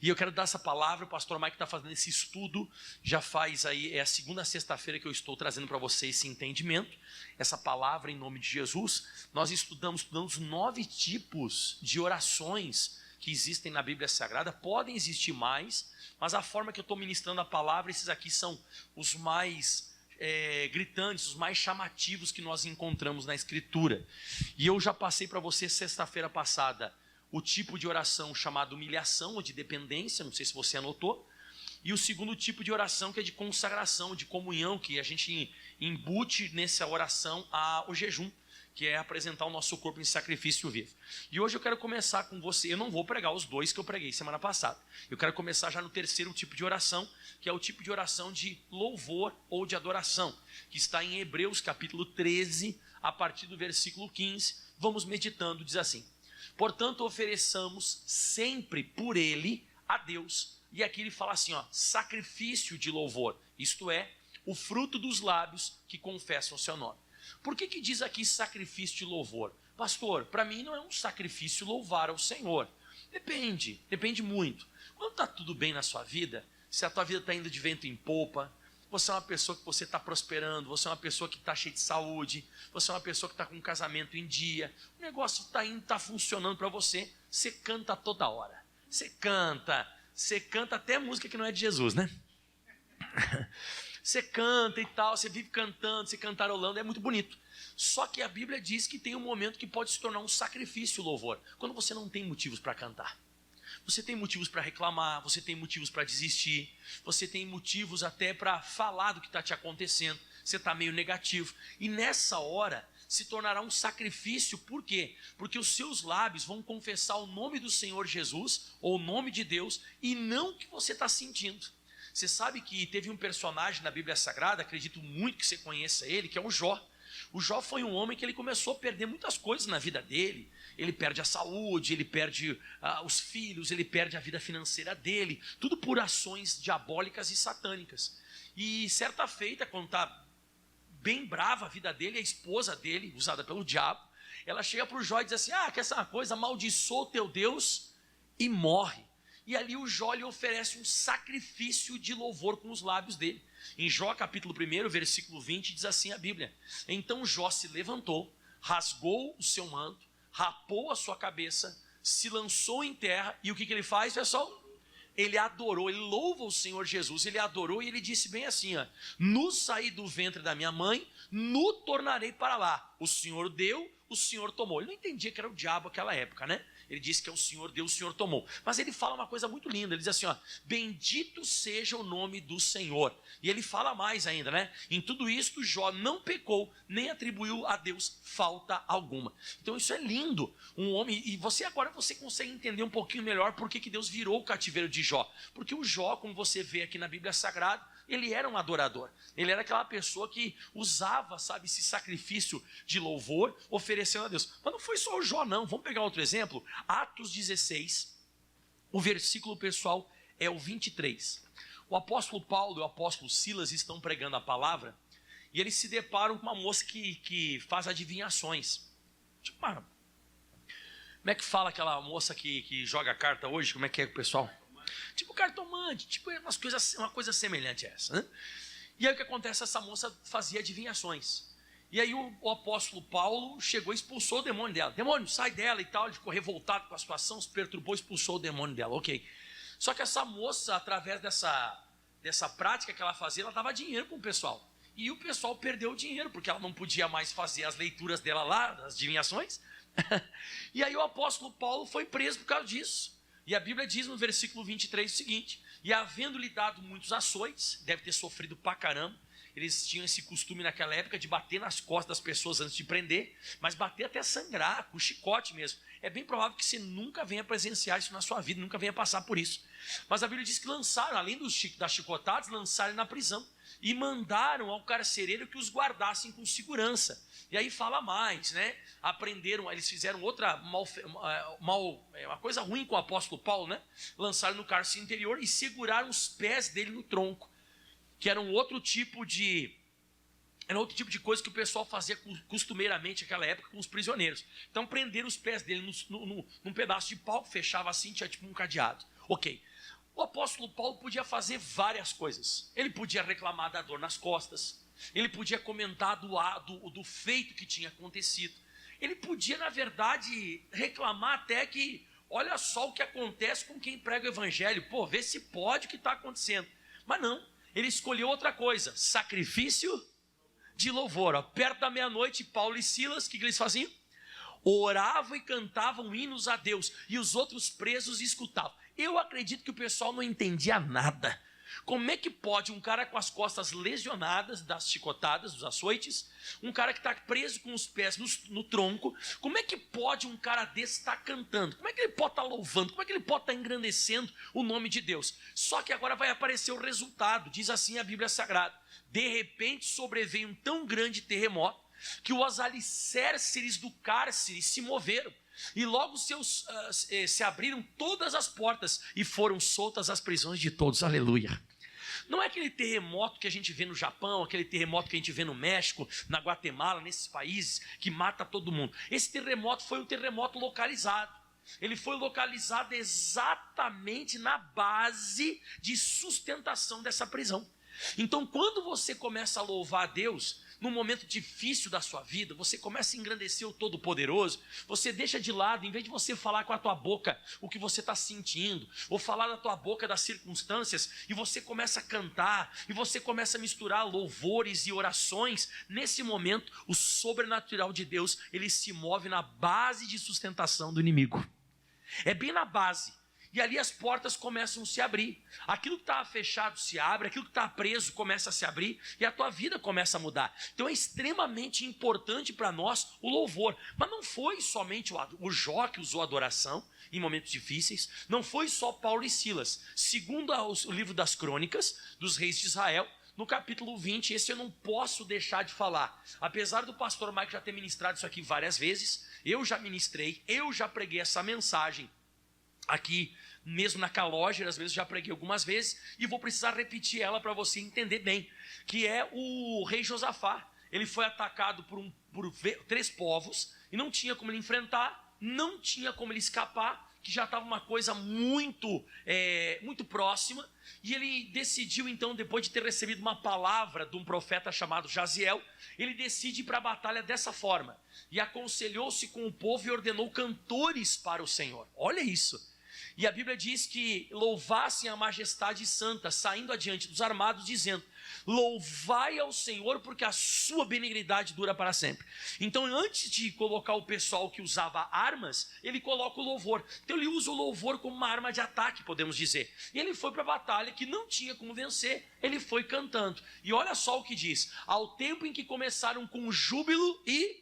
E eu quero dar essa palavra. O pastor Mike está fazendo esse estudo, já faz aí, é a segunda sexta-feira que eu estou trazendo para vocês esse entendimento, essa palavra em nome de Jesus. Nós estudamos os 9 tipos de orações que existem na Bíblia Sagrada. Podem existir mais, mas a forma que eu estou ministrando a palavra, esses aqui são os mais gritantes, os mais chamativos que nós encontramos na Escritura. E eu já passei para você sexta-feira passada o tipo de oração chamado humilhação ou de dependência, não sei se você anotou, e o segundo tipo de oração que é de consagração, de comunhão, que a gente embute nessa oração o jejum, que é apresentar o nosso corpo em sacrifício vivo. E hoje eu quero começar com você, eu não vou pregar os 2 que eu preguei semana passada, eu quero começar já no terceiro tipo de oração, que é o tipo de oração de louvor ou de adoração, que está em Hebreus capítulo 13, a partir do versículo 15, vamos meditando, diz assim: portanto ofereçamos sempre por ele a Deus, e aqui ele fala assim, sacrifício de louvor, isto é, o fruto dos lábios que confessam o seu nome. Por que diz aqui sacrifício de louvor? Pastor, para mim não é um sacrifício louvar ao Senhor. Depende muito. Quando está tudo bem na sua vida, se a tua vida está indo de vento em popa, você é uma pessoa que você está prosperando, você é uma pessoa que está cheia de saúde, você é uma pessoa que está com um casamento em dia, o negócio está indo, está funcionando para você, você canta toda hora. Você canta até música que não é de Jesus, né? Você canta e tal, você vive cantando, você cantarolando, é muito bonito. Só que a Bíblia diz que tem um momento que pode se tornar um sacrifício, o louvor, quando você não tem motivos para cantar. Você tem motivos para reclamar, você tem motivos para desistir, você tem motivos até para falar do que está te acontecendo, você está meio negativo. E nessa hora se tornará um sacrifício, por quê? Porque os seus lábios vão confessar o nome do Senhor Jesus, ou o nome de Deus, e não o que você está sentindo. Você sabe que teve um personagem na Bíblia Sagrada, acredito muito que você conheça ele, que é o Jó. O Jó foi um homem que ele começou a perder muitas coisas na vida dele. Ele perde a saúde, ele perde os filhos, ele perde a vida financeira dele. Tudo por ações diabólicas e satânicas. E certa feita, quando está bem brava a vida dele, a esposa dele, usada pelo diabo, ela chega para o Jó e diz assim, quer saber uma coisa? Amaldiçoa o teu Deus e morre. E ali o Jó lhe oferece um sacrifício de louvor com os lábios dele. Em Jó capítulo 1, versículo 20, diz assim a Bíblia: então Jó se levantou, rasgou o seu manto, rapou a sua cabeça, se lançou em terra, e o que ele faz, pessoal? Ele adorou, ele louva o Senhor Jesus, ele adorou e ele disse bem assim, no saí do ventre da minha mãe, no tornarei para lá, o Senhor deu, o Senhor tomou. Ele não entendia que era o diabo naquela época, né? Ele disse que é o Senhor deu, o Senhor tomou. Mas ele fala uma coisa muito linda, ele diz assim, bendito seja o nome do Senhor. E ele fala mais ainda, né? Em tudo isto Jó não pecou, nem atribuiu a Deus falta alguma. Então isso é lindo, um homem, e agora você consegue entender um pouquinho melhor por que Deus virou o cativeiro de Jó. Porque o Jó, como você vê aqui na Bíblia Sagrada, ele era um adorador, ele era aquela pessoa que usava, sabe, esse sacrifício de louvor, oferecendo a Deus. Mas não foi só o Jó não, vamos pegar outro exemplo, Atos 16, o versículo pessoal é o 23. O apóstolo Paulo e o apóstolo Silas estão pregando a palavra, e eles se deparam com uma moça que faz adivinhações. Tipo, como é que fala aquela moça que joga carta hoje, como é que é o pessoal? Tipo cartomante, tipo uma coisa semelhante a essa, né? E aí o que acontece? Essa moça fazia adivinhações. E aí o apóstolo Paulo chegou e expulsou o demônio dela. Demônio, sai dela e tal. Ele ficou revoltado com a situação, se perturbou, expulsou o demônio dela. Ok. Só que essa moça, através dessa prática que ela fazia, ela dava dinheiro para o pessoal. E o pessoal perdeu o dinheiro, porque ela não podia mais fazer as leituras dela lá, as adivinhações. E aí o apóstolo Paulo foi preso por causa disso. E a Bíblia diz no versículo 23 o seguinte: e havendo-lhe dado muitos açoites, deve ter sofrido pra caramba. Eles tinham esse costume naquela época de bater nas costas das pessoas antes de prender, mas bater até sangrar, com chicote mesmo. É bem provável que você nunca venha presenciar isso na sua vida, nunca venha passar por isso. Mas a Bíblia diz que lançaram, além das chicotadas, lançaram na prisão e mandaram ao carcereiro que os guardassem com segurança. E aí fala mais, né? Aprenderam, eles fizeram uma coisa ruim com o apóstolo Paulo, né? Lançaram no cárcere interior e seguraram os pés dele no tronco, que era um outro tipo de coisa que o pessoal fazia costumeiramente naquela época com os prisioneiros. Então prenderam os pés dele num pedaço de pau, fechava assim, tinha tipo um cadeado. Ok. O apóstolo Paulo podia fazer várias coisas. Ele podia reclamar da dor nas costas. Ele podia comentar do feito que tinha acontecido. Ele podia, na verdade, reclamar até que, olha só o que acontece com quem prega o evangelho. Pô, vê se pode o que está acontecendo. Mas não, ele escolheu outra coisa, sacrifício de louvor. Ó, perto da meia-noite, Paulo e Silas, o que eles faziam? Oravam e cantavam hinos a Deus, e os outros presos escutavam. Eu acredito que o pessoal não entendia nada. Como é que pode um cara com as costas lesionadas das chicotadas, dos açoites, um cara que está preso com os pés no tronco, como é que pode um cara desse estar cantando? Como é que ele pode estar louvando? Como é que ele pode estar engrandecendo o nome de Deus? Só que agora vai aparecer o resultado, diz assim a Bíblia Sagrada. De repente sobreveio um tão grande terremoto que os alicerces do cárcere se moveram. E logo se abriram todas as portas e foram soltas as prisões de todos, aleluia. Não é aquele terremoto que a gente vê no Japão, aquele terremoto que a gente vê no México, na Guatemala, nesses países que mata todo mundo. Esse terremoto foi um terremoto localizado. Ele foi localizado exatamente na base de sustentação dessa prisão. Então, quando você começa a louvar a Deus, num momento difícil da sua vida, você começa a engrandecer o Todo-Poderoso, você deixa de lado, em vez de você falar com a tua boca o que você está sentindo, ou falar da tua boca das circunstâncias, e você começa a cantar, e você começa a misturar louvores e orações, nesse momento, o sobrenatural de Deus, ele se move na base de sustentação do inimigo. É bem na base. E ali as portas começam a se abrir. Aquilo que estava fechado se abre, aquilo que está preso começa a se abrir e a tua vida começa a mudar. Então é extremamente importante para nós o louvor. Mas não foi somente o Jó que usou adoração em momentos difíceis, não foi só Paulo e Silas. Segundo o livro das Crônicas dos Reis de Israel, no capítulo 20, esse eu não posso deixar de falar. Apesar do pastor Mike já ter ministrado isso aqui várias vezes, eu já ministrei, eu já preguei essa mensagem aqui mesmo na Calógera, às vezes já preguei algumas vezes, e vou precisar repetir ela para você entender bem, que é o rei Josafá. Ele foi atacado por 3 povos, e não tinha como ele enfrentar, não tinha como ele escapar, que já estava uma coisa muito próxima, e ele decidiu então, depois de ter recebido uma palavra de um profeta chamado Jaziel, ele decide ir para a batalha dessa forma, e aconselhou-se com o povo e ordenou cantores para o Senhor. Olha isso. E a Bíblia diz que louvassem a majestade santa, saindo adiante dos armados, dizendo: louvai ao Senhor, porque a sua benignidade dura para sempre. Então, antes de colocar o pessoal que usava armas, ele coloca o louvor. Então ele usa o louvor como uma arma de ataque, podemos dizer. E ele foi para a batalha que não tinha como vencer, ele foi cantando. E olha só o que diz: ao tempo em que começaram com júbilo e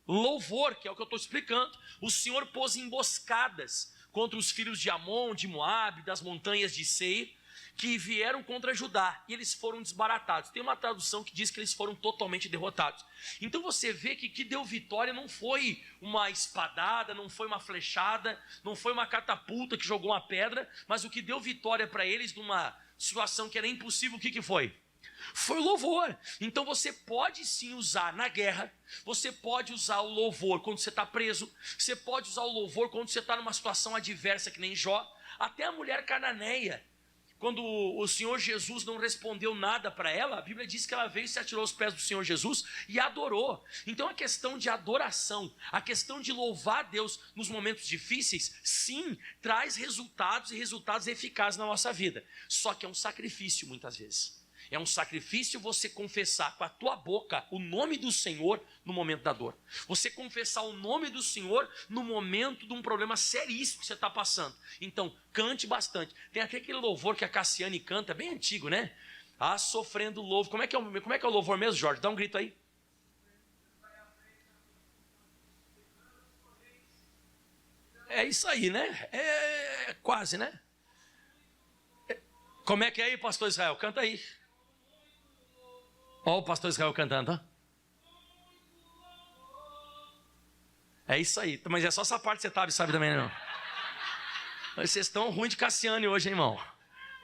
louvor, que é o que eu estou explicando, o Senhor pôs emboscadas contra os filhos de Amon, de Moabe, das montanhas de Seir, que vieram contra Judá, e eles foram desbaratados. Tem uma tradução que diz que eles foram totalmente derrotados. Então você vê que deu vitória não foi uma espadada, não foi uma flechada, não foi uma catapulta que jogou uma pedra, mas o que deu vitória para eles numa situação que era impossível, o que foi? Foi o louvor. Então você pode sim usar na guerra, você pode usar o louvor quando você está preso, você pode usar o louvor quando você está numa situação adversa que nem Jó. Até a mulher cananeia, quando o Senhor Jesus não respondeu nada para ela, a Bíblia diz que ela veio e se atirou aos pés do Senhor Jesus e adorou. Então a questão de adoração, a questão de louvar a Deus nos momentos difíceis, sim, traz resultados e resultados eficazes na nossa vida. Só que é um sacrifício muitas vezes. É um sacrifício você confessar com a tua boca o nome do Senhor no momento da dor. Você confessar o nome do Senhor no momento de um problema seríssimo que você está passando. Então, cante bastante. Tem até aquele louvor que a Cassiane canta, bem antigo, né? Ah, sofrendo louvo. Como é que é o louvor mesmo, Jorge? Dá um grito aí. É isso aí, né? É quase, né? Como é que é aí, pastor Israel? Canta aí. Olha o pastor Israel cantando, ó. É isso aí, mas é só essa parte que você sabe também, não. Mas vocês estão ruim de Cassiane hoje, hein, irmão?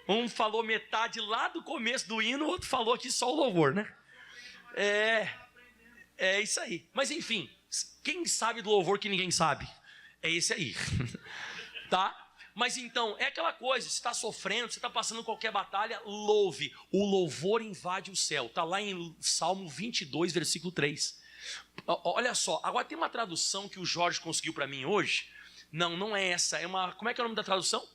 Um falou metade lá do começo do hino, o outro falou aqui só o louvor, né? É isso aí. Mas enfim, quem sabe do louvor que ninguém sabe? É esse aí, tá? Mas então, é aquela coisa, você está sofrendo, você está passando qualquer batalha, louve. O louvor invade o céu. Está lá em Salmo 22, versículo 3. Olha só, agora tem uma tradução que o Jorge conseguiu para mim hoje. Não é essa, é uma... Como é que é o nome da tradução?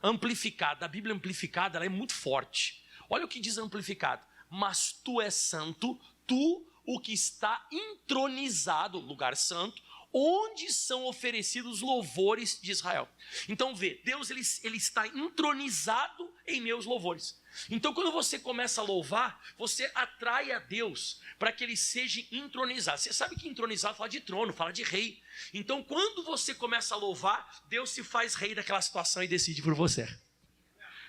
Amplificada. A Bíblia amplificada, ela é muito forte. Olha o que diz amplificado. Mas tu és santo, tu, o que está entronizado, lugar santo, onde são oferecidos louvores de Israel. Então vê, Deus ele está entronizado em meus louvores. Então quando você começa a louvar, você atrai a Deus para que ele seja entronizado. Você sabe que entronizado fala de trono, fala de rei. Então quando você começa a louvar, Deus se faz rei daquela situação e decide por você.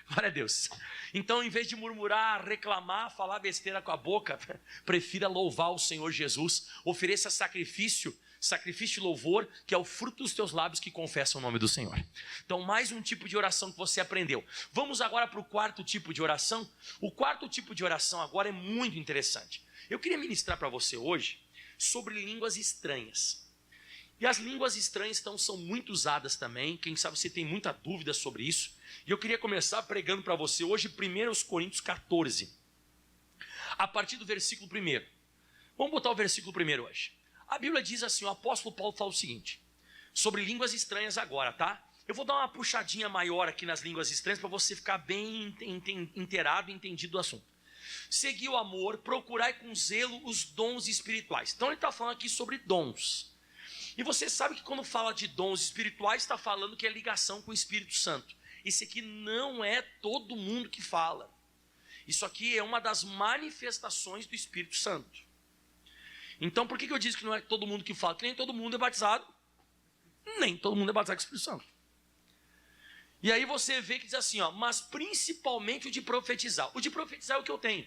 Glória a Deus. Então, em vez de murmurar, reclamar, falar besteira com a boca, prefira louvar o Senhor Jesus. Ofereça sacrifício de louvor, que é o fruto dos teus lábios que confessam o nome do Senhor. Então, mais um tipo de oração que você aprendeu. Vamos agora para o quarto tipo de oração. O quarto tipo de oração agora é muito interessante. Eu queria ministrar para você hoje sobre línguas estranhas. E as línguas estranhas então são muito usadas também. Quem sabe você tem muita dúvida sobre isso. E eu queria começar pregando para você hoje 1 Coríntios 14. A partir do versículo 1. Vamos botar o versículo 1 hoje. A Bíblia diz assim, o apóstolo Paulo fala o seguinte, sobre línguas estranhas agora, tá? Eu vou dar uma puxadinha maior aqui nas línguas estranhas para você ficar bem inteirado e entendido do assunto. Segui o amor, procurai com zelo os dons espirituais. Então ele está falando aqui sobre dons. E você sabe que quando fala de dons espirituais, está falando que é ligação com o Espírito Santo. Isso aqui não é todo mundo que fala. Isso aqui é uma das manifestações do Espírito Santo. Então por que eu disse que não é todo mundo que fala? Que nem todo mundo é batizado. Nem todo mundo é batizado com o Espírito Santo. E aí você vê que diz assim, ó, mas principalmente o de profetizar. O de profetizar é o que eu tenho.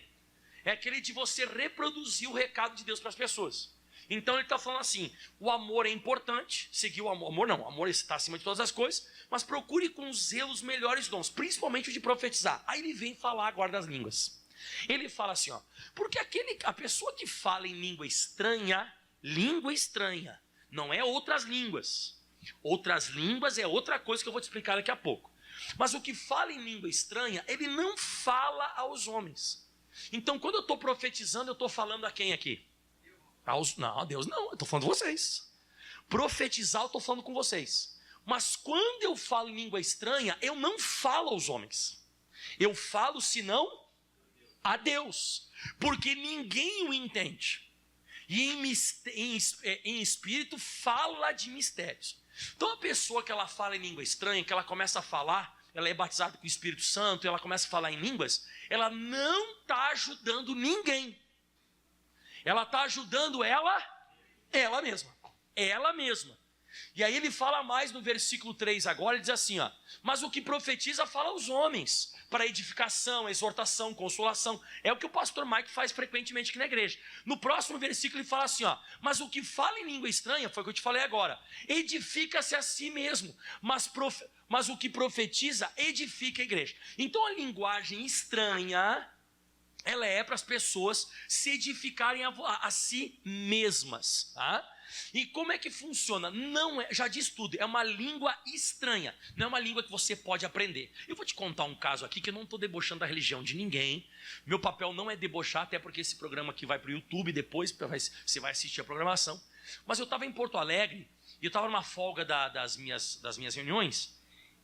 É aquele de você reproduzir o recado de Deus para as pessoas. Então ele está falando assim, o amor é importante, seguir o amor não, o amor está acima de todas as coisas, mas procure com zelo os melhores dons, principalmente o de profetizar. Aí ele vem falar agora das línguas. Ele fala assim, ó, porque a pessoa que fala em língua estranha, não é outras línguas. Outras línguas é outra coisa que eu vou te explicar daqui a pouco. Mas o que fala em língua estranha, ele não fala aos homens. Então quando eu estou profetizando, eu estou falando a quem aqui? Não, a Deus não, eu estou falando de vocês. Profetizar, eu estou falando com vocês. Mas quando eu falo em língua estranha, eu não falo aos homens. Eu falo, senão, a Deus. Porque ninguém o entende. E em espírito fala de mistérios. Então a pessoa que ela fala em língua estranha, que ela começa a falar, ela é batizada com o Espírito Santo, ela começa a falar em línguas, ela não está ajudando ninguém. Ela está ajudando ela mesma. Ela mesma. E aí ele fala mais no versículo 3 agora, ele diz assim, ó, mas o que profetiza fala aos homens, para edificação, exortação, consolação. É o que o pastor Mike faz frequentemente aqui na igreja. No próximo versículo ele fala assim, ó, mas o que fala em língua estranha, foi o que eu te falei agora, edifica-se a si mesmo, mas o que profetiza, edifica a igreja. Então a linguagem estranha, ela é para as pessoas se edificarem a si mesmas, tá? E como é que funciona? Não é, já diz tudo, é uma língua estranha, não é uma língua que você pode aprender. Eu vou te contar um caso aqui que eu não estou debochando da religião de ninguém. Meu papel não é debochar, até porque esse programa aqui vai para o YouTube depois, você vai assistir a programação. Mas eu estava em Porto Alegre, e eu estava numa folga das minhas reuniões,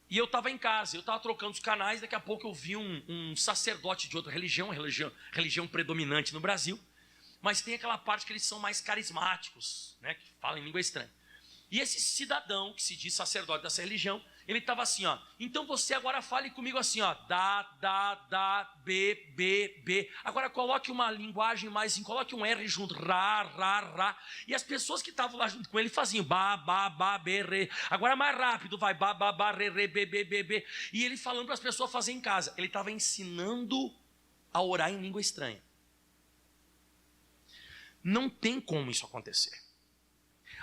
e eu estava em casa, eu estava trocando os canais, daqui a pouco eu vi um sacerdote de outra religião predominante no Brasil, mas tem aquela parte que eles são mais carismáticos, né, que falam em língua estranha. E esse cidadão, que se diz sacerdote dessa religião, ele estava assim, ó, então você agora fale comigo assim, ó, dá, B. Agora coloque uma linguagem mais, coloque um R junto, rá. E as pessoas que estavam lá junto com ele faziam ba, B, re. Agora mais rápido, vai, ba, re, B. E ele falando para as pessoas fazer em casa. Ele estava ensinando a orar em língua estranha. Não tem como isso acontecer.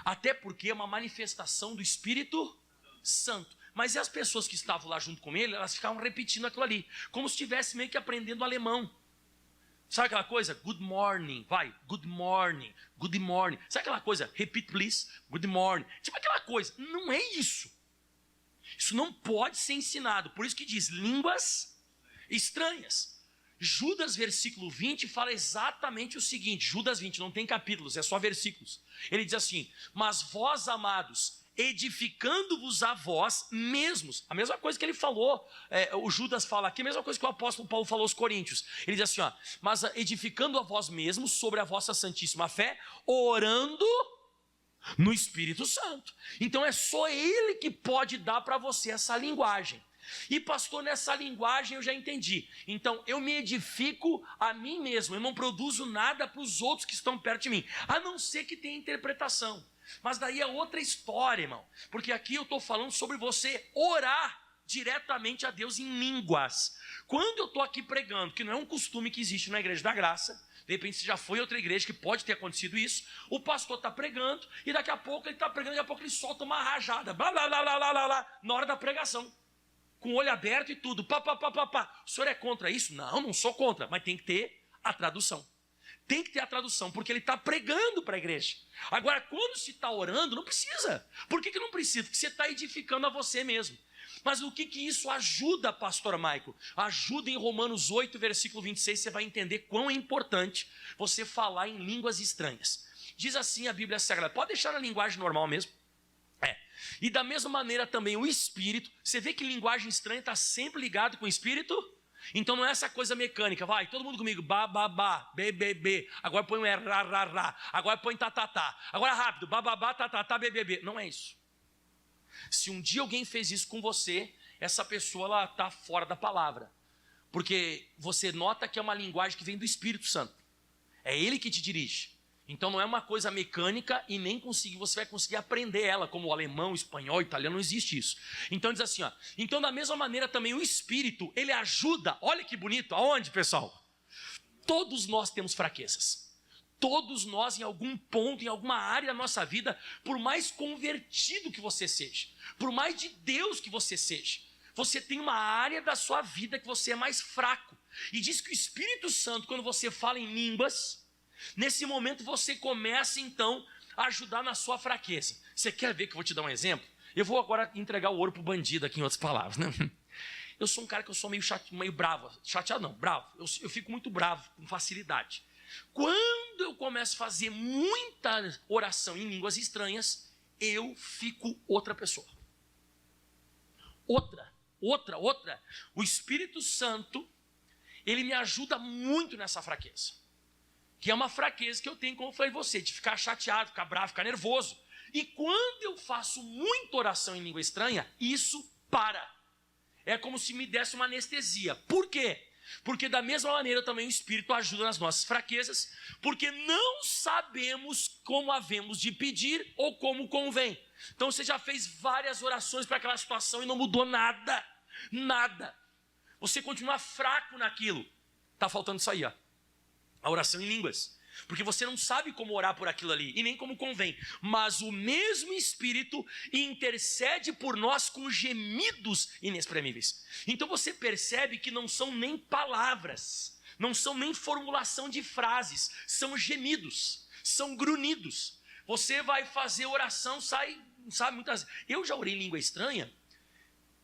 Até porque é uma manifestação do Espírito Santo. Mas e as pessoas que estavam lá junto com ele, elas ficavam repetindo aquilo ali, como se estivesse meio que aprendendo alemão. Sabe aquela coisa? Good morning, vai, good morning. Sabe aquela coisa? Repeat please, good morning. Tipo aquela coisa, não é isso. Isso não pode ser ensinado. Por isso que diz línguas estranhas. Judas, versículo 20, fala exatamente o seguinte. Judas 20, não tem capítulos, é só versículos. Ele diz assim: mas vós, amados, edificando-vos a vós mesmos. A mesma coisa que ele falou, o Judas fala aqui, a mesma coisa que o apóstolo Paulo falou aos Coríntios. Ele diz assim, ó, mas edificando a vós mesmos sobre a vossa santíssima fé, orando no Espírito Santo. Então é só ele que pode dar para você essa linguagem. E pastor, nessa linguagem eu já entendi. Então eu me edifico a mim mesmo, eu não produzo nada para os outros que estão perto de mim, a não ser que tenha interpretação. Mas daí é outra história, irmão, porque aqui eu estou falando sobre você orar diretamente a Deus em línguas. Quando eu estou aqui pregando, que não é um costume que existe na Igreja da Graça, de repente você já foi em outra igreja que pode ter acontecido isso, o pastor está pregando, e daqui a pouco ele está pregando, daqui a pouco ele solta uma rajada, blá, blá, blá, blá, blá, blá, blá, na hora da pregação, com o olho aberto e tudo, pá, pá, pá, pá, pá. O senhor é contra isso? Não, não sou contra, mas tem que ter a tradução. Tem que ter a tradução, porque ele está pregando para a igreja. Agora, quando se está orando, não precisa. Por que não precisa? Porque você está edificando a você mesmo. Mas o que isso ajuda, pastor Maico? Ajuda em Romanos 8, versículo 26, você vai entender quão é importante você falar em línguas estranhas. Diz assim a Bíblia Sagrada, pode deixar na linguagem normal mesmo. E da mesma maneira também o Espírito, você vê que linguagem estranha está sempre ligado com o Espírito? Então não é essa coisa mecânica, vai, todo mundo comigo, ba, ba, ba, be, be, be, agora põe um ra, ra, ra, agora põe ta, ta, ta, agora rápido, ba, ba, ba, ta, ta, ta, be, be, be. Não é isso. Se um dia alguém fez isso com você, essa pessoa ela está fora da palavra, porque você nota que é uma linguagem que vem do Espírito Santo, é Ele que te dirige. Então não é uma coisa mecânica e nem você vai conseguir aprender ela, como o alemão, o espanhol, o italiano, não existe isso. Então diz assim, ó, então da mesma maneira também o Espírito, ele ajuda, olha que bonito, aonde pessoal? Todos nós temos fraquezas, todos nós em algum ponto, em alguma área da nossa vida, por mais convertido que você seja, por mais de Deus que você seja, você tem uma área da sua vida que você é mais fraco. E diz que o Espírito Santo, quando você fala em línguas, nesse momento você começa então a ajudar na sua fraqueza. Você quer ver que eu vou te dar um exemplo? Eu vou agora entregar o ouro para o bandido aqui, em outras palavras, né? Eu sou um cara que eu sou meio bravo, chateado não, bravo. Eu fico muito bravo, com facilidade. Quando eu começo a fazer muita oração em línguas estranhas, eu fico outra pessoa. Outra. O Espírito Santo, ele me ajuda muito nessa fraqueza. Que é uma fraqueza que eu tenho, como eu falei você, de ficar chateado, ficar bravo, ficar nervoso. E quando eu faço muita oração em língua estranha, isso para. É como se me desse uma anestesia. Por quê? Porque da mesma maneira também o Espírito ajuda nas nossas fraquezas, porque não sabemos como havemos de pedir ou como convém. Então você já fez várias orações para aquela situação e não mudou nada. Nada. Você continua fraco naquilo. Está faltando isso aí, ó. A oração em línguas, porque você não sabe como orar por aquilo ali, e nem como convém, mas o mesmo Espírito intercede por nós com gemidos inexprimíveis. Então você percebe que não são nem palavras, não são nem formulação de frases, são gemidos, são grunhidos. Você vai fazer oração, sabe muitas vezes. Eu já orei em língua estranha,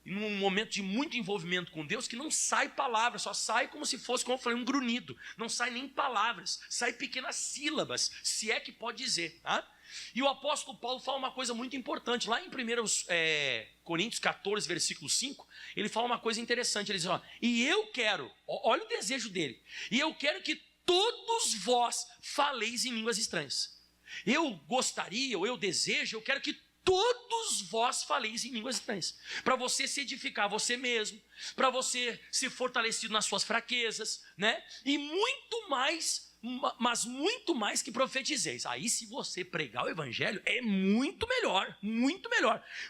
num momento de muito envolvimento com Deus, que não sai palavras, só sai como se fosse, como eu falei, um grunhido. Não sai nem palavras, sai pequenas sílabas, se é que pode dizer. Tá? E o apóstolo Paulo fala uma coisa muito importante. Lá em 1 Coríntios 14, versículo 5, ele fala uma coisa interessante. Ele diz, ó, e eu quero, olha o desejo dele, e eu quero que todos vós faleis em línguas estranhas. Eu gostaria, ou eu desejo, eu quero que todos vós faleis em línguas estranhas, para você se edificar você mesmo, para você ser fortalecido nas suas fraquezas, né? E muito mais, mas muito mais que profetizeis. Aí se você pregar o evangelho é muito melhor,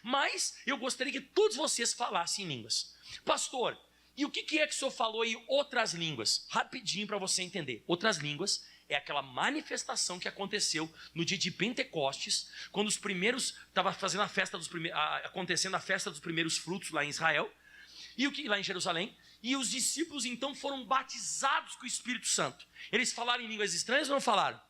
mas eu gostaria que todos vocês falassem em línguas. Pastor, e o que é que o senhor falou em outras línguas? Rapidinho para você entender. Outras línguas é aquela manifestação que aconteceu no dia de Pentecostes, quando os primeiros, estava fazendo acontecendo a festa dos primeiros frutos lá em Israel, e lá em Jerusalém, e os discípulos então foram batizados com o Espírito Santo. Eles falaram em línguas estranhas ou não falaram?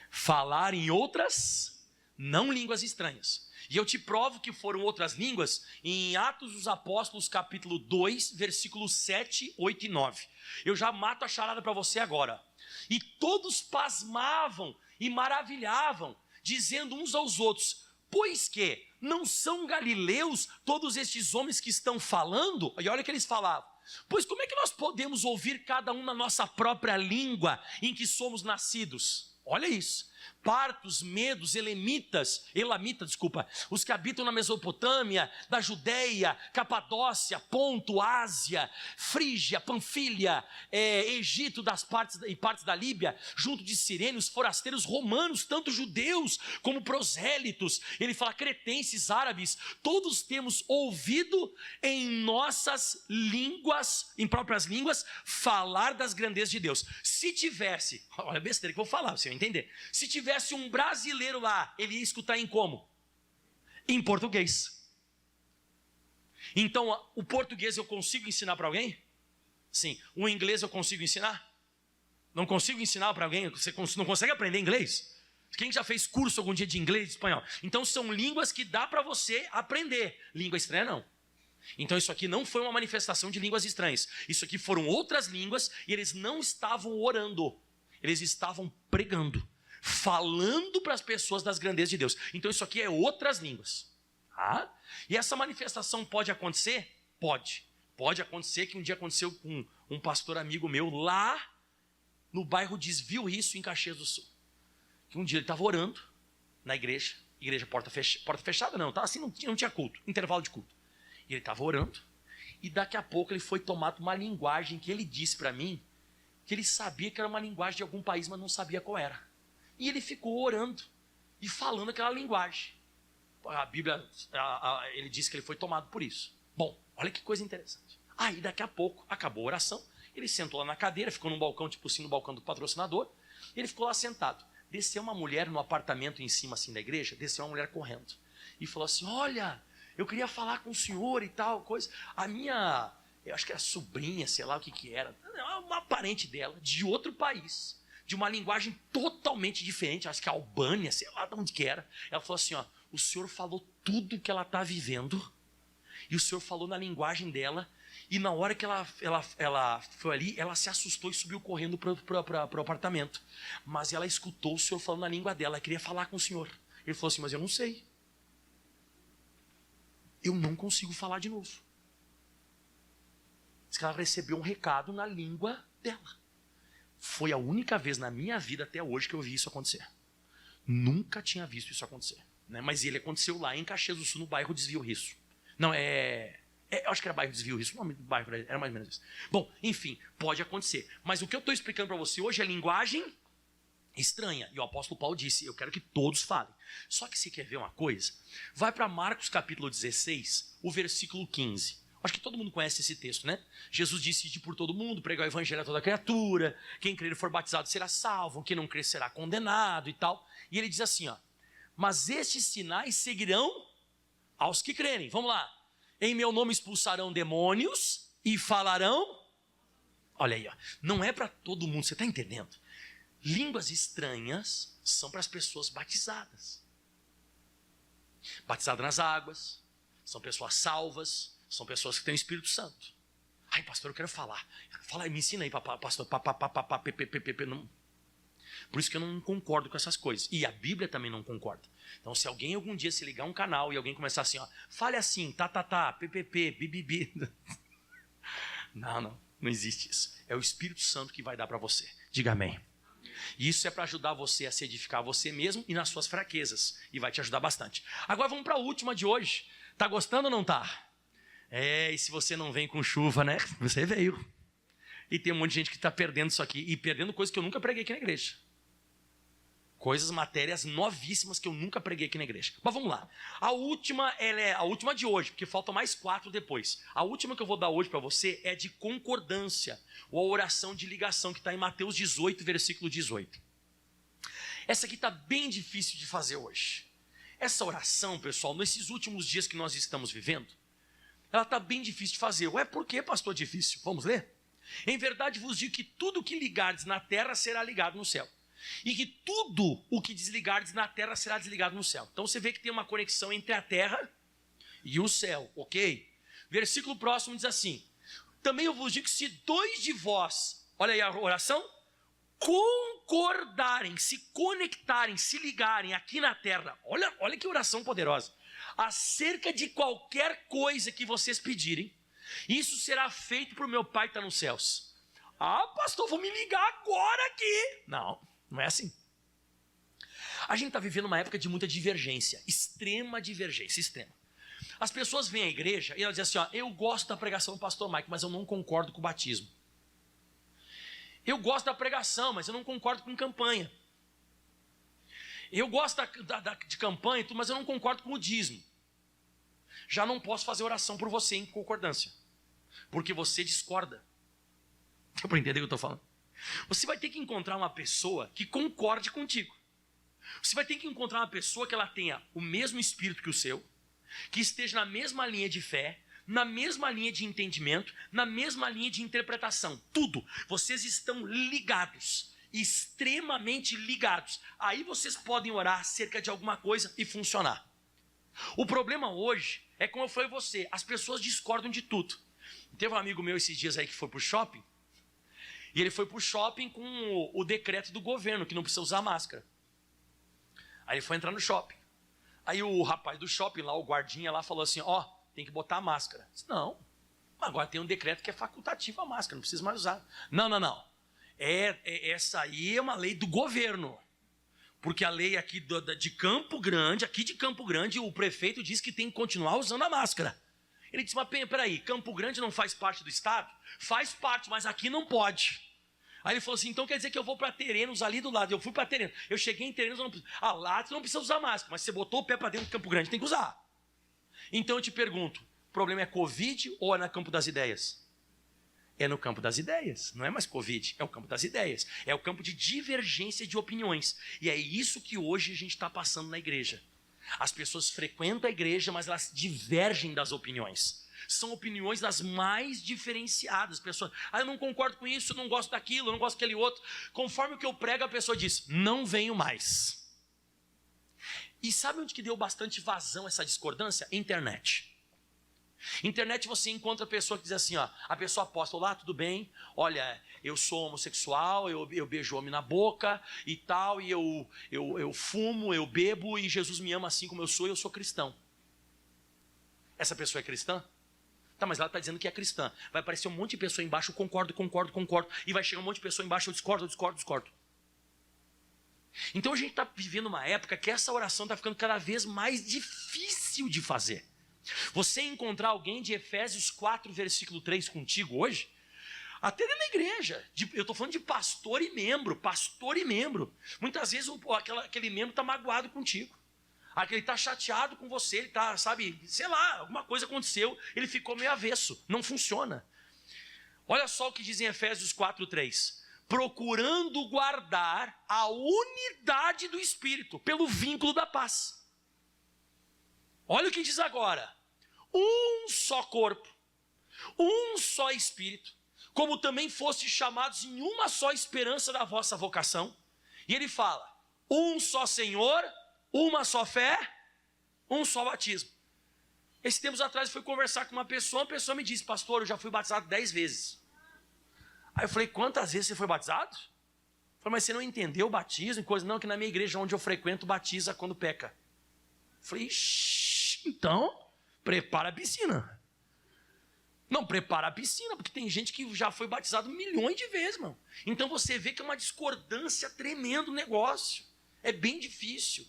Falaram em outras, não línguas estranhas. E eu te provo que foram outras línguas em Atos dos Apóstolos, capítulo 2, versículos 7, 8 e 9. Eu já mato a charada para você agora. E todos pasmavam e maravilhavam, dizendo uns aos outros: pois que não são galileus todos estes homens que estão falando? E olha o que eles falavam: pois como é que nós podemos ouvir cada um na nossa própria língua em que somos nascidos? Olha isso. Partos, medos, elamitas, os que habitam na Mesopotâmia, da Judéia, Capadócia, Ponto, Ásia, Frígia, Panfilha, Egito e partes da Líbia, junto de Cirene, forasteiros romanos, tanto judeus como prosélitos. Ele fala cretenses, árabes, todos temos ouvido em nossas línguas, em próprias línguas, falar das grandezas de Deus. Se tivesse, olha a besteira que eu vou falar, você vai entender. Se tivesse um brasileiro lá, ele ia escutar em como? Em português. Então, o português eu consigo ensinar para alguém? Sim. O inglês eu consigo ensinar? Não consigo ensinar para alguém? Você não consegue aprender inglês? Quem já fez curso algum dia de inglês e espanhol? Então, são línguas que dá para você aprender. Língua estranha, não. Então, isso aqui não foi uma manifestação de línguas estranhas. Isso aqui foram outras línguas e eles não estavam orando. Eles estavam pregando, falando para as pessoas das grandezas de Deus. Então isso aqui é outras línguas. E essa manifestação pode acontecer? Pode acontecer, que um dia aconteceu com um pastor amigo meu lá no bairro Desvio Risso, em Caxias do Sul. Que um dia ele estava orando na igreja porta fechada não, tá assim, não tinha culto, intervalo de culto. E ele estava orando e daqui a pouco ele foi tomado uma linguagem que ele disse para mim que ele sabia que era uma linguagem de algum país, mas não sabia qual era. E ele ficou orando e falando aquela linguagem. A Bíblia, ele diz que ele foi tomado por isso. Bom, olha que coisa interessante. Aí daqui a pouco, acabou a oração, ele sentou lá na cadeira, ficou num balcão, tipo assim, no balcão do patrocinador, e ele ficou lá sentado. Desceu uma mulher no apartamento em cima assim da igreja, desceu uma mulher correndo. E falou assim: olha, eu queria falar com o senhor e tal, coisa. A minha, eu acho que era sobrinha, sei lá o que era, uma parente dela, de outro país, de uma linguagem totalmente diferente, acho que a Albânia, sei lá de onde que era. Ela falou assim: ó, o senhor falou tudo que ela está vivendo, e o senhor falou na linguagem dela, e na hora que ela foi ali, ela se assustou e subiu correndo para o apartamento. Mas ela escutou o senhor falando na língua dela, ela queria falar com o senhor. Ele falou assim: mas eu não sei. Eu não consigo falar de novo. Diz que ela recebeu um recado na língua dela. Foi a única vez na minha vida até hoje que eu vi isso acontecer. Nunca tinha visto isso acontecer. Né? Mas ele aconteceu lá em Caxias do Sul, no bairro Desvio Risso. Não, eu acho que era bairro Desvio Risso, o nome do bairro era mais ou menos isso. Bom, enfim, pode acontecer. Mas o que eu estou explicando para você hoje é linguagem estranha. E o apóstolo Paulo disse: eu quero que todos falem. Só que você quer ver uma coisa? Vai para Marcos capítulo 16, o versículo 15. Acho que todo mundo conhece esse texto, né? Jesus disse: ide por todo mundo, pregar o evangelho a toda criatura, quem crer e for batizado será salvo, quem não crer será condenado e tal. E ele diz assim, ó: mas estes sinais seguirão aos que crerem. Vamos lá. Em meu nome expulsarão demônios e falarão. Olha aí, ó. Não é para todo mundo, você está entendendo? Línguas estranhas são para as pessoas batizadas. Batizadas nas águas, são pessoas salvas, são pessoas que têm o Espírito Santo. Ai, pastor, eu quero falar. Fala, me ensina aí, pastor. Não. Por isso que eu não concordo com essas coisas. E a Bíblia também não concorda. Então, se alguém algum dia se ligar um canal e alguém começar assim, ó, fale assim, ppp, bibibi. Não existe isso. É o Espírito Santo que vai dar para você. Diga amém. E isso é para ajudar você a se edificar você mesmo e nas suas fraquezas. E vai te ajudar bastante. Agora vamos para a última de hoje. Tá gostando ou não tá? E se você não vem com chuva, né? Você veio. E tem um monte de gente que está perdendo isso aqui. E perdendo coisas que eu nunca preguei aqui na igreja. Coisas, matérias novíssimas que eu nunca preguei aqui na igreja. Mas vamos lá. A última, ela é a última de hoje, porque faltam mais 4 depois. A última que eu vou dar hoje para você é de concordância, ou a oração de ligação, que está em Mateus 18, versículo 18. Essa aqui está bem difícil de fazer hoje. Essa oração, pessoal, nesses últimos dias que nós estamos vivendo, ela está bem difícil de fazer. Ué, por que, pastor, difícil? Vamos ler? Em verdade vos digo que tudo que ligardes na terra será ligado no céu. e que tudo o que desligardes na terra será desligado no céu. Então você vê que tem uma conexão entre a terra e o céu, ok? Versículo próximo diz assim: também eu vos digo que se 2 de vós, olha aí a oração, concordarem, se conectarem, se ligarem aqui na terra, olha que oração poderosa, acerca de qualquer coisa que vocês pedirem, isso será feito para o meu Pai que está nos céus. Ah, pastor, vou me ligar agora aqui. Não, não é assim. A gente está vivendo uma época de muita divergência, extrema divergência, extrema. As pessoas vêm à igreja e elas dizem assim, ó, eu gosto da pregação do pastor Mike, mas eu não concordo com o batismo. Eu gosto da pregação, mas eu não concordo com campanha. Eu gosto de campanha, mas eu não concordo com o dízimo. Já não posso fazer oração por você em concordância, porque você discorda. Deu para entender o que eu estou falando? Você vai ter que encontrar uma pessoa que concorde contigo. Você vai ter que encontrar uma pessoa que ela tenha o mesmo espírito que o seu, que esteja na mesma linha de fé, na mesma linha de entendimento, na mesma linha de interpretação. Tudo. Vocês estão ligados, extremamente ligados. Aí vocês podem orar acerca de alguma coisa e funcionar. O problema hoje é, como eu falei a você, as pessoas discordam de tudo. Teve um amigo meu esses dias aí que foi para o shopping, e ele foi para o shopping com o decreto do governo, que não precisa usar máscara. Aí ele foi entrar no shopping. Aí o rapaz do shopping lá, o guardinha lá, falou assim, ó, tem que botar a máscara. Eu disse, não, agora tem um decreto que é facultativo a máscara, não precisa mais usar. Não. Essa aí é uma lei do governo. Porque a lei aqui de Campo Grande, o prefeito diz que tem que continuar usando a máscara. Ele disse, mas peraí, Campo Grande não faz parte do estado? Faz parte, mas aqui não pode. Aí ele falou assim, então quer dizer que eu vou para Terenos ali do lado. Eu fui para Terenos, eu cheguei em Terenos, lá você não precisa usar máscara, mas você botou o pé para dentro de Campo Grande, tem que usar. Então eu te pergunto, o problema é Covid ou é no campo das ideias? É no campo das ideias, não é mais Covid, é o campo das ideias. É o campo de divergência de opiniões. E é isso que hoje a gente está passando na igreja. As pessoas frequentam a igreja, mas elas divergem das opiniões. São opiniões das mais diferenciadas. Pessoas, eu não concordo com isso, eu não gosto daquilo, eu não gosto daquele outro. Conforme o que eu prego, a pessoa diz, não venho mais. E sabe onde que deu bastante vazão essa discordância? Internet. Internet você encontra a pessoa que diz assim, ó, a pessoa posta, olá, tudo bem? Olha, eu sou homossexual, eu beijo homem na boca e tal, e eu fumo, eu bebo e Jesus me ama assim como eu sou cristão. Essa pessoa é cristã? Tá, mas ela está dizendo que é cristã. Vai aparecer um monte de pessoa embaixo, eu concordo. E vai chegar um monte de pessoa embaixo, eu discordo. Então a gente está vivendo uma época que essa oração está ficando cada vez mais difícil de fazer. Você encontrar alguém de Efésios 4, versículo 3 contigo hoje, até dentro da igreja, eu estou falando de pastor e membro. Muitas vezes aquele membro está magoado contigo. Ele está chateado com você, ele está, sei lá, alguma coisa aconteceu, ele ficou meio avesso, não funciona. Olha só o que diz em Efésios 4:3. Procurando guardar a unidade do Espírito, pelo vínculo da paz. Olha o que diz agora. Um só corpo, um só Espírito, como também fostes chamados em uma só esperança da vossa vocação. E ele fala, um só Senhor, uma só fé, um só batismo. Esses tempos atrás eu fui conversar com uma pessoa me disse, pastor, eu já fui batizado 10 vezes. Aí eu falei, quantas vezes você foi batizado? Eu falei, mas você não entendeu o batismo? Coisa não, que na minha igreja onde eu frequento batiza quando peca. Eu falei, então, prepara a piscina. Não, prepara a piscina, porque tem gente que já foi batizado milhões de vezes, mano. Então você vê que é uma discordância tremenda o negócio. É bem difícil.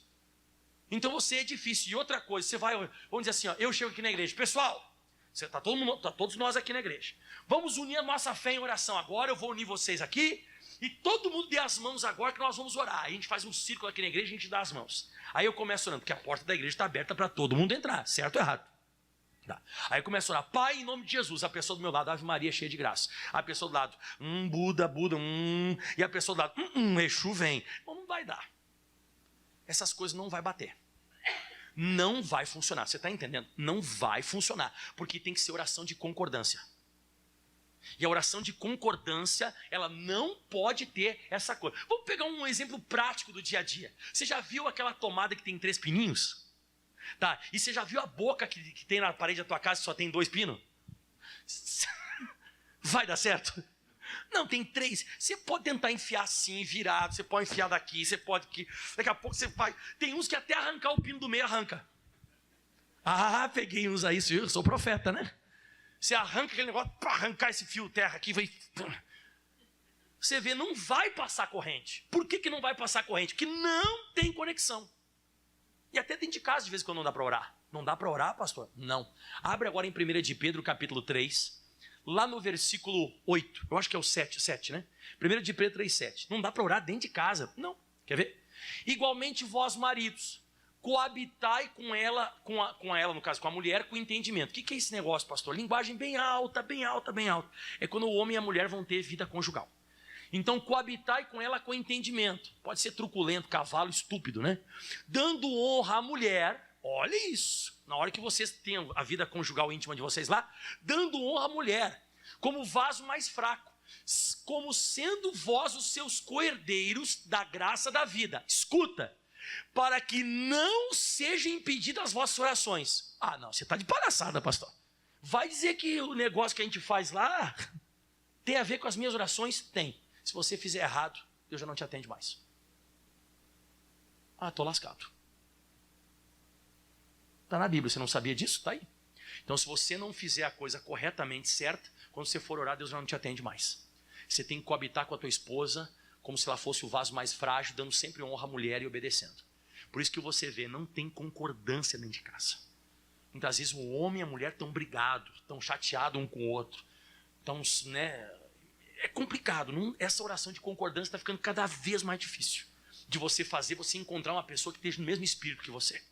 Então você é difícil. E outra coisa, você vai, vamos dizer assim, ó, eu chego aqui na igreja, pessoal, tá todos nós aqui na igreja. Vamos unir a nossa fé em oração agora, eu vou unir vocês aqui, e todo mundo dê as mãos agora que nós vamos orar. Aí a gente faz um círculo aqui na igreja e a gente dá as mãos. Aí eu começo orando, porque a porta da igreja está aberta para todo mundo entrar, certo ou errado? Tá. Aí eu começo a orar, Pai, em nome de Jesus. A pessoa do meu lado, Ave Maria, cheia de graça. A pessoa do lado, Buda, e a pessoa do lado, Exu vem. Bom, não vai dar. Essas coisas não vai bater. Não vai funcionar. Você está entendendo? Não vai funcionar. Porque tem que ser oração de concordância. E a oração de concordância, ela não pode ter essa coisa. Vamos pegar um exemplo prático do dia a dia. Você já viu aquela tomada que tem 3 pininhos? Tá, e você já viu a boca que tem na parede da tua casa que só tem 2 pinos? Vai dar certo? Não, tem 3. Você pode tentar enfiar assim, virado. Você pode enfiar daqui, você pode aqui. Daqui a pouco você vai. Tem uns que até arrancar o pino do meio arranca. Ah, peguei uns aí, eu sou profeta, né? Você arranca aquele negócio para arrancar esse fio terra aqui, vai. Você vê, não vai passar corrente. Por que não vai passar corrente? Porque não tem conexão. E até dentro de casa, de vez em quando, não dá para orar. Não dá para orar, pastor? Não. Abre agora em 1 de Pedro, capítulo 3, lá no versículo 8. Eu acho que é o 7, né? 1 de Pedro 3, 7. Não dá para orar dentro de casa. Não. Quer ver? Igualmente vós, maridos, coabitai com ela, com ela, no caso, com a mulher, com entendimento. O que é esse negócio, pastor? Linguagem bem alta, bem alta, bem alta. É quando o homem e a mulher vão ter vida conjugal. Então, coabitai com ela com entendimento. Pode ser truculento, cavalo, estúpido, né? Dando honra à mulher, olha isso. Na hora que vocês têm a vida conjugal íntima de vocês lá, dando honra à mulher, como vaso mais fraco, como sendo vós os seus coerdeiros da graça da vida. Escuta, para que não sejam impedidas as vossas orações. Ah, não, você está de palhaçada, pastor. Vai dizer que o negócio que a gente faz lá tem a ver com as minhas orações? Tem. Se você fizer errado, Deus já não te atende mais. Ah, estou lascado. Está na Bíblia, você não sabia disso? Está aí. Então, se você não fizer a coisa corretamente certa, quando você for orar, Deus já não te atende mais. Você tem que coabitar com a tua esposa como se ela fosse o vaso mais frágil, dando sempre honra à mulher e obedecendo. Por isso que você vê, não tem concordância dentro de casa. Muitas vezes o homem e a mulher estão brigados, estão chateados um com o outro. Então, né, é complicado. Essa oração de concordância está ficando cada vez mais difícil de você fazer, você encontrar uma pessoa que esteja no mesmo espírito que você.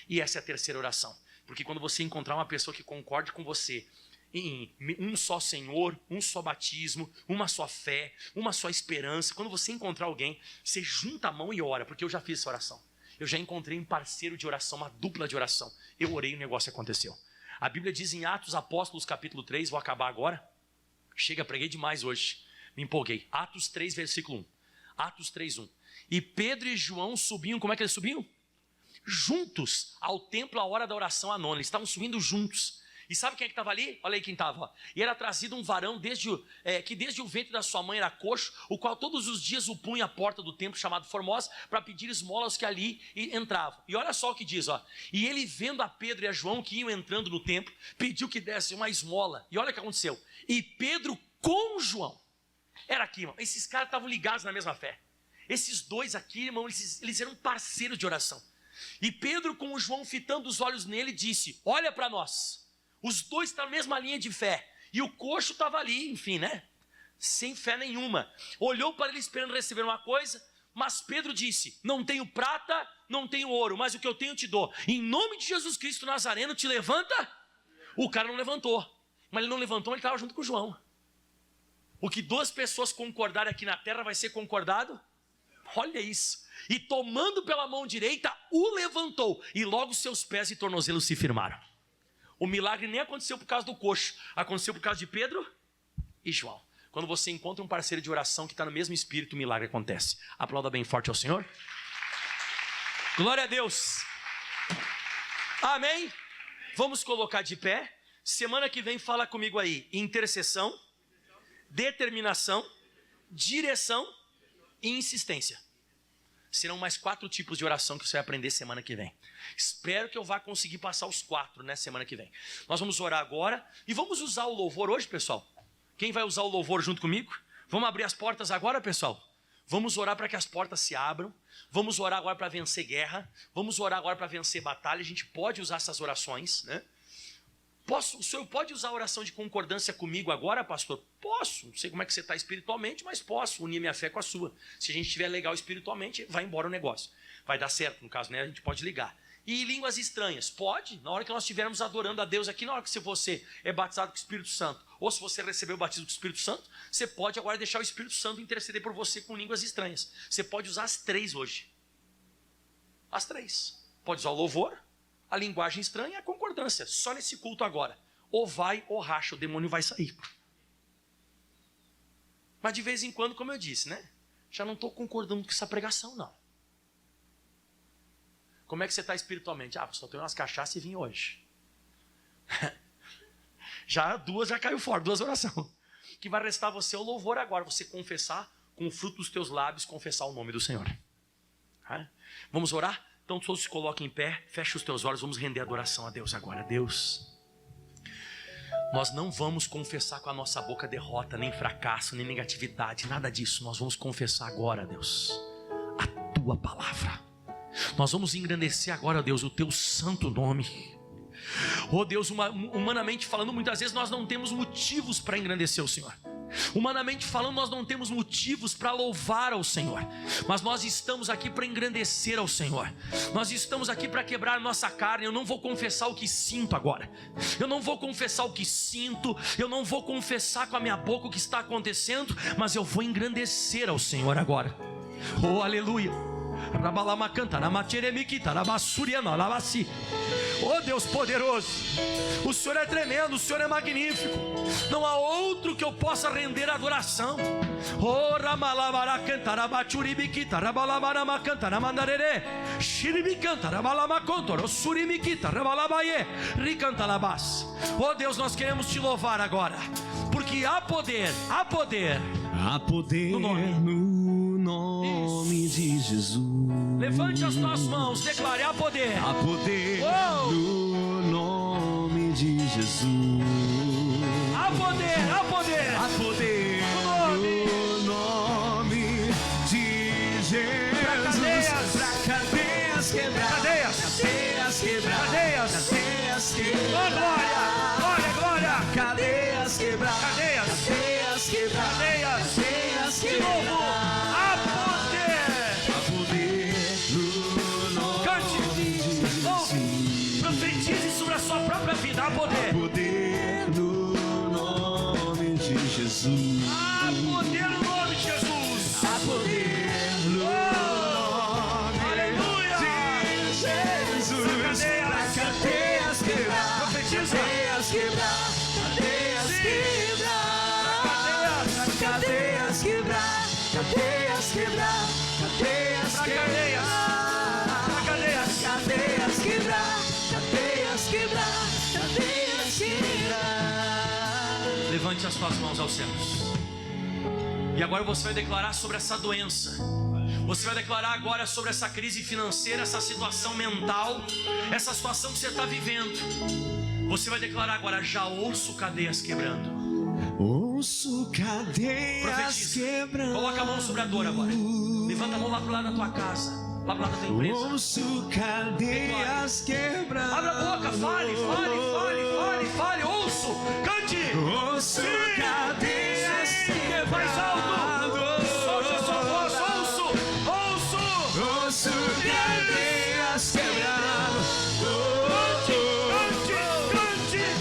E essa é a terceira oração. Porque quando você encontrar uma pessoa que concorde com você em um só Senhor, um só batismo, uma só fé, uma só esperança, quando você encontrar alguém, você junta a mão e ora, porque eu já fiz essa oração. Eu já encontrei um parceiro de oração, uma dupla de oração. Eu orei e o negócio aconteceu. A Bíblia diz em Atos Apóstolos, capítulo 3, vou acabar agora. Chega, preguei demais hoje, me empolguei. Atos 3, versículo 1. Atos 3, 1. E Pedro e João subiam, como é que eles subiam? Juntos ao templo à hora da oração à nona. Eles estavam subindo juntos. E sabe quem é que estava ali? Olha aí quem estava. E era trazido um varão que desde o ventre da sua mãe era coxo, o qual todos os dias o punha à porta do templo chamado Formosa para pedir esmolas que ali entravam. E olha só o que diz, ó. E ele, vendo a Pedro e a João que iam entrando no templo, pediu que desse uma esmola. E olha o que aconteceu. E Pedro com João. Era aqui, irmão. Esses caras estavam ligados na mesma fé. Esses dois aqui, irmão, eles eram parceiros de oração. E Pedro com o João fitando os olhos nele disse: olha para nós. Os dois estão na mesma linha de fé. E o coxo estava ali, enfim, né? Sem fé nenhuma. Olhou para ele esperando receber uma coisa, mas Pedro disse: não tenho prata, não tenho ouro, mas o que eu tenho te dou. Em nome de Jesus Cristo Nazareno, te levanta. O cara não levantou. Mas ele não levantou, ele estava junto com o João. O que duas pessoas concordarem aqui na terra vai ser concordado? Olha isso. E tomando pela mão direita, o levantou. E logo seus pés e tornozelos se firmaram. O milagre nem aconteceu por causa do coxo, aconteceu por causa de Pedro e João. Quando você encontra um parceiro de oração que está no mesmo espírito, o milagre acontece. Aplauda bem forte ao Senhor. Glória a Deus. Amém. Vamos colocar de pé. Semana que vem fala comigo aí. Intercessão, determinação, direção e insistência. Serão mais 4 tipos de oração que você vai aprender semana que vem. Espero que eu vá conseguir passar os 4, né, semana que vem. Nós vamos orar agora e vamos usar o louvor hoje, pessoal. Quem vai usar o louvor junto comigo? Vamos abrir as portas agora, pessoal? Vamos orar para que as portas se abram. Vamos orar agora para vencer guerra. Vamos orar agora para vencer batalha. A gente pode usar essas orações, né? O senhor pode usar a oração de concordância comigo agora, pastor? Posso. Não sei como é que você está espiritualmente, mas posso unir minha fé com a sua. Se a gente estiver legal espiritualmente, vai embora o negócio. Vai dar certo, no caso, né? A gente pode ligar. E línguas estranhas? Pode. Na hora que nós estivermos adorando a Deus aqui, na hora que você é batizado com o Espírito Santo, ou se você recebeu o batismo com o Espírito Santo, você pode agora deixar o Espírito Santo interceder por você com línguas estranhas. Você pode usar as 3 hoje. As 3. Pode usar o louvor, a linguagem estranha e a concordância. Só nesse culto agora. Ou vai ou racha, o demônio vai sair. Mas de vez em quando, como eu disse, né? Já não estou concordando com essa pregação, não. Como é que você está espiritualmente? Só tenho umas cachaças e vim hoje. Duas já caiu fora, 2 orações. O que vai restar você é o louvor agora. Você confessar, com o fruto dos teus lábios, confessar o nome do Senhor. Vamos orar? Então todos se coloquem em pé, feche os teus olhos, vamos render adoração a Deus agora. Deus, nós não vamos confessar com a nossa boca derrota, nem fracasso, nem negatividade, nada disso. Nós vamos confessar agora, Deus, a Tua palavra. Nós vamos engrandecer agora, Deus, o Teu santo nome. Oh Deus, humanamente falando, muitas vezes nós não temos motivos para engrandecer o Senhor. Humanamente falando, nós não temos motivos para louvar ao Senhor, mas nós estamos aqui para engrandecer ao Senhor. Nós estamos aqui para quebrar a nossa carne. Eu não vou confessar o que sinto agora. Eu não vou confessar o que sinto. Eu não vou confessar com a minha boca o que está acontecendo, mas eu vou engrandecer ao Senhor agora. Oh, aleluia. Oh Deus poderoso, o Senhor é tremendo, o Senhor é magnífico. Não há outro que eu possa render adoração. Oh Ramalabara cantara bachuribikita rabalabara cantara mandarere shiribikanta rabalama contor surimikita rabalabaye ricantalabas. Oh Deus, nós queremos te louvar agora, porque há poder no nome de Jesus. Levante as tuas mãos, declare: há poder no nome de Jesus. Há poder no nome de Jesus. Pra cadeias quebradas. Glória. Cadeias quebradas. De novo. Há poder no nome. Cante, louve, profetize sobre a sua própria vida. Há poder no nome de Jesus. Há poder no nome de Jesus. Há poder no nome, aleluia, de Jesus. Cadeias quebrar. Profetiza. Cadeias quebrar. Levante as suas mãos aos céus. E agora você vai declarar sobre essa doença. Você vai declarar agora sobre essa crise financeira, essa situação mental, essa situação que você está vivendo. Você vai declarar agora: já ouço cadeias quebrando. Ouço cadeias quebrando. Coloca a mão sobre a dor agora. Levanta a mão lá pro lado da tua casa, lá pro lado da tua empresa. Ouço cadeias quebrando. Abra a boca, fale. Ouço, cante. Ouço cadeias quebrando. Mais alto. Solte a sua voz. Ouço cadeias quebrando.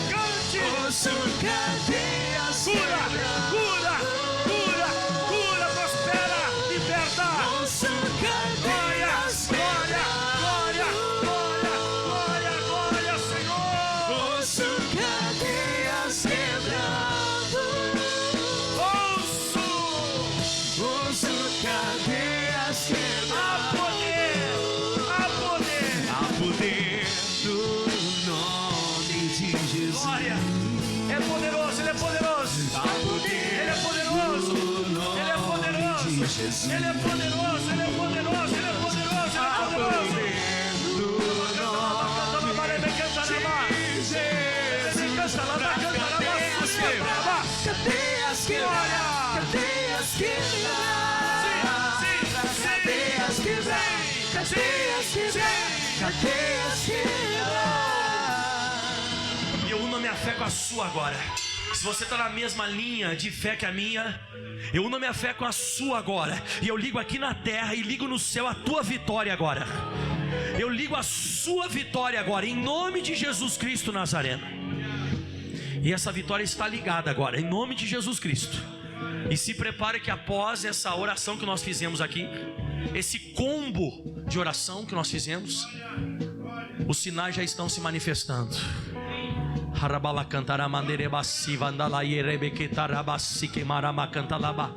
Cante. Ouço cadeias quebrando. Cura, prospera, liberta. Ouço cadeias quebrando. Glória, Senhor. Ouço cadeias quebrando. Ouço cadeias quebrando. Há poder no nome de Jesus. Glória. É poderoso, Ele é poderoso. Ele é poderoso. Ele é poderoso. Ele é poderoso. Ele é poderoso. Ele é poderoso. Há poder no nome de Jesus. Cadeias quebrar. Cadeias quebrar. Cadeias quebrar. Cadeias quebrar. E eu uno a minha fé com a sua agora. Se você está na mesma linha de fé que a minha, eu uno a minha fé com a sua agora. E eu ligo aqui na terra e ligo no céu a tua vitória agora. Eu ligo a sua vitória agora, em nome de Jesus Cristo Nazareno. E essa vitória está ligada agora, em nome de Jesus Cristo. E se prepare que após essa oração que nós fizemos aqui, esse combo de oração que nós fizemos, os sinais já estão se manifestando. Harabala cantara manderebasi vandala yerebeketa rabasi kemarama cantalaba.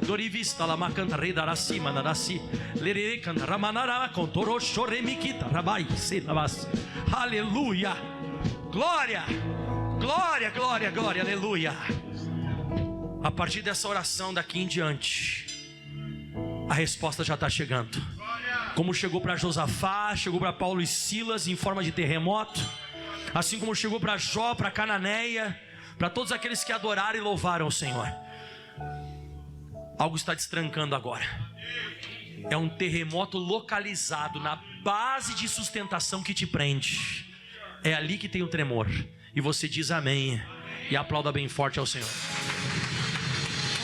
Dorivista la macanta redarasi manarasi. Lerere cantara manara contoro choremikita rabai senabas. Aleluia. Glória. Glória, glória, glória, aleluia. A partir dessa oração daqui em diante, a resposta já está chegando. Como chegou para Josafá, chegou para Paulo e Silas em forma de terremoto, assim como chegou para Jó, para Cananeia, para todos aqueles que adoraram e louvaram o Senhor. Algo está destrancando agora. É um terremoto localizado na base de sustentação que te prende. É ali que tem o tremor. E você diz amém e aplauda bem forte ao Senhor.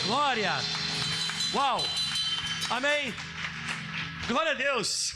Glória. Uau. Amém. Glória a Deus.